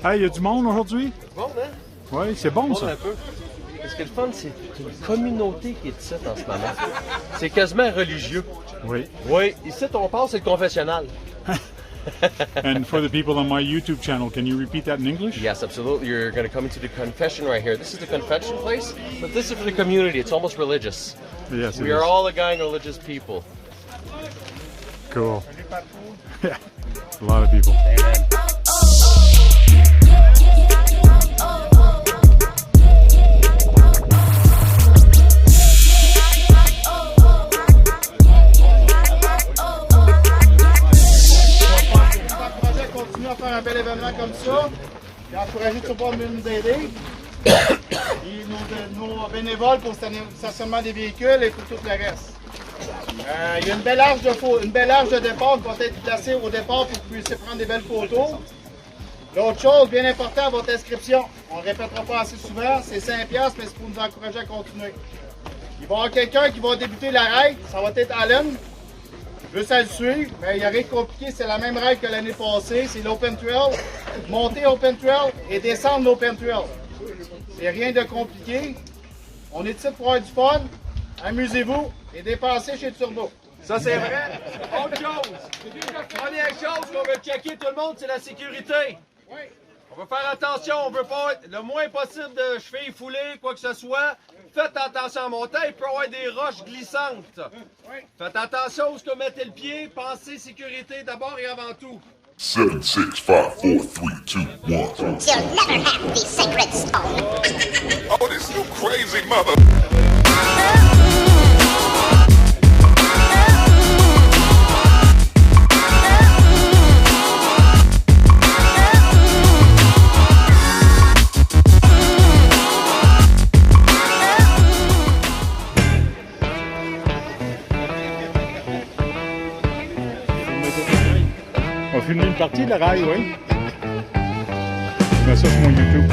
Hey, il y a du monde aujourd'hui? Bon, hein? Oui, c'est bon ça. Un peu. Parce que le fun, c'est une communauté qui est ici en ce moment. C'est quasiment religieux. Oui. Oui, ici, on passe, c'est le confessionnal. And for the people on my YouTube channel, can you repeat that in English? Yes, absolutely. You're going to come into the confession right here. This is the confession place, but this is for the community. It's almost religious. Yes, We are all a gang of religious people. Cool. Yeah, a lot of people. Amen. Continuer à faire un bel événement comme ça et encourager tout le monde de nous aider. Et nos bénévoles pour le stationnement des véhicules et pour tout le reste. Il y a une belle arche de départ qui va être placée au départ pour que vous puissiez prendre des belles photos. L'autre chose bien importante, votre inscription. On ne répétera pas assez souvent, c'est 5$, mais c'est pour nous encourager à continuer. Il va y avoir quelqu'un qui va débuter la règle, ça va être Allen. Juste à le suivre, mais il n'y a rien de compliqué, c'est la même règle que l'année passée, c'est l'Open Trail, monter Open Trail et descendre l'Open Trail. C'est rien de compliqué. On est ici pour avoir du fun, amusez-vous et dépensez chez Turbo. Ça, c'est vrai. Autre chose. Première chose qu'on veut checker tout le monde, c'est la sécurité. Oui. On va faire attention, on veut pas être le moins possible de chevilles foulées, quoi que ce soit. Faites attention en montant, il peut y avoir des roches glissantes. Oui. Faites attention où vous mettez le pied, pensez sécurité d'abord et avant tout. 7, 6, 5, 4, 3, 2, 1. You'll never have the sacred stone. Oh, this you crazy mother. On va filmer une partie de la rail, oui. Je mets ça sur mon YouTube.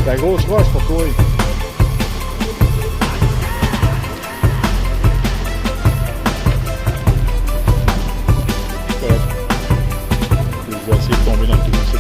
La grosse roche pour toi. Correct. Je vais essayer de tomber dans le trou ici.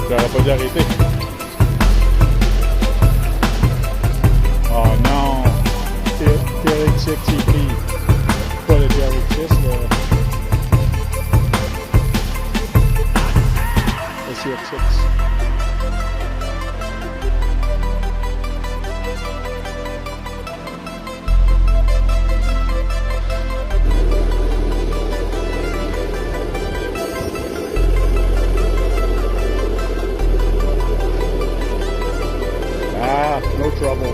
J'aurais pas dû arrêter. Oh non! TEN-SCTE. Pas le TRX6, le CX6. No trouble.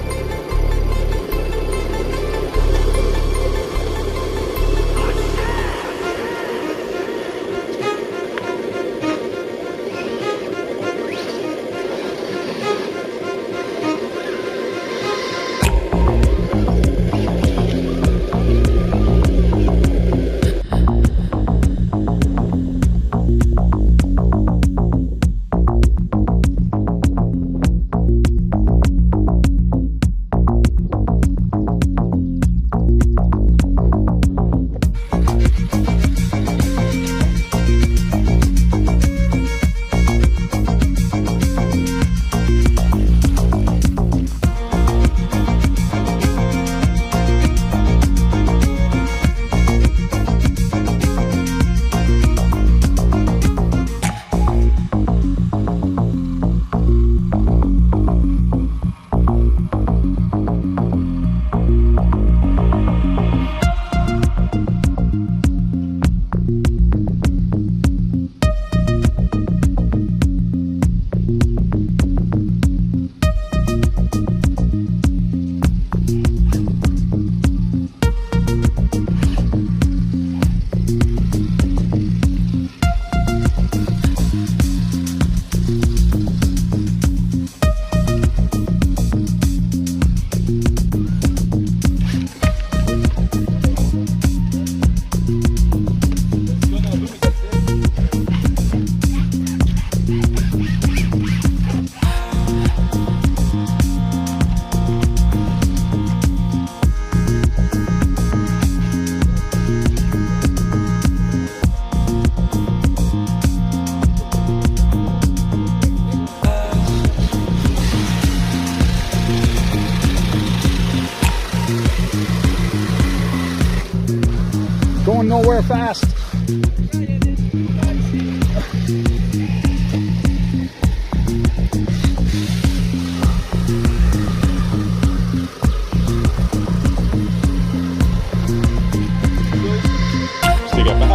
Going nowhere fast.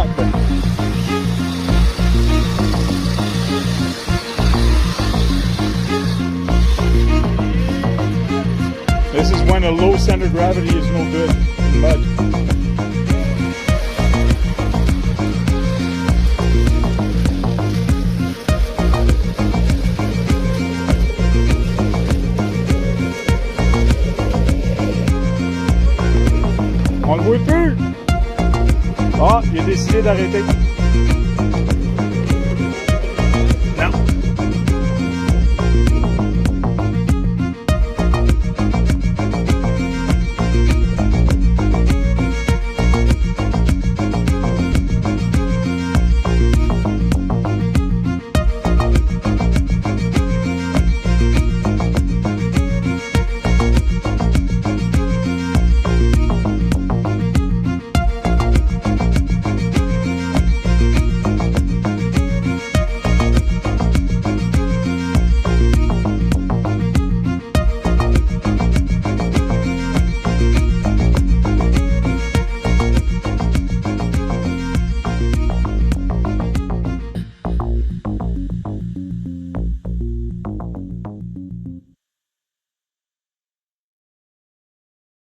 hot then. This is when a low center of gravity is no good in mud. On le voit plus! Ah, il a décidé d'arrêter. Non.